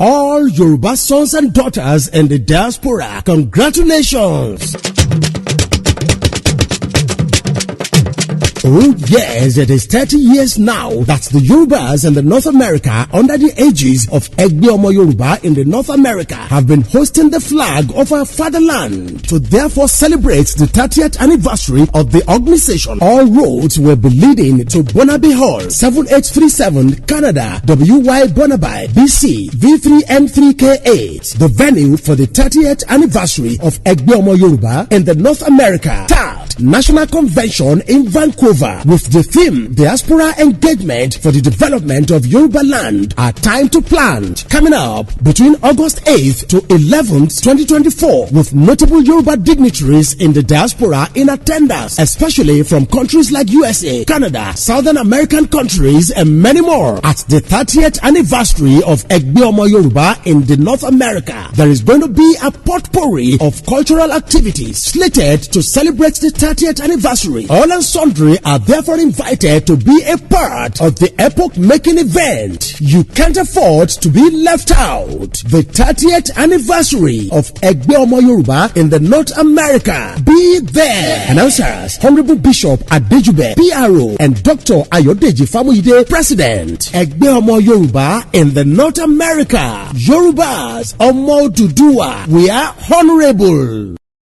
All Yoruba sons and daughters in the diaspora, congratulations! Oh yes, it is 30 years now that the Yorubas in the North America, under the aegis of Egbe Omo Yoruba in the North America, have been hosting the flag of our fatherland. To therefore celebrate the 30th anniversary of the organization, all roads will be leading to Bonaby Hall, 7837 Canada, WY Bonaby, BC, V3M3K8, the venue for the 30th anniversary of Egbe Omo Yoruba in the North America. National Convention in Vancouver with the theme Diaspora Engagement for the Development of Yoruba Land. A time to plant coming up between August 8th to 11th, 2024, with notable Yoruba dignitaries in the diaspora in attendance, especially from countries like USA, Canada, Southern American countries, and many more. At the 30th anniversary of Egbe Omo Yoruba in the North America, there is going to be a potpourri of cultural activities slated to celebrate the 30th anniversary. All and sundry are therefore invited to be a part of the epoch-making event. You can't afford to be left out. The 30th anniversary of Egbe Omo Yoruba in the North America. Be there. Announcers: Honorable Bishop Adejube, PRO, and Dr. Ayodeji Famuyide, President. Egbe Omo Yoruba in the North America. Yorubas, Omo Duduwa. We are honorable.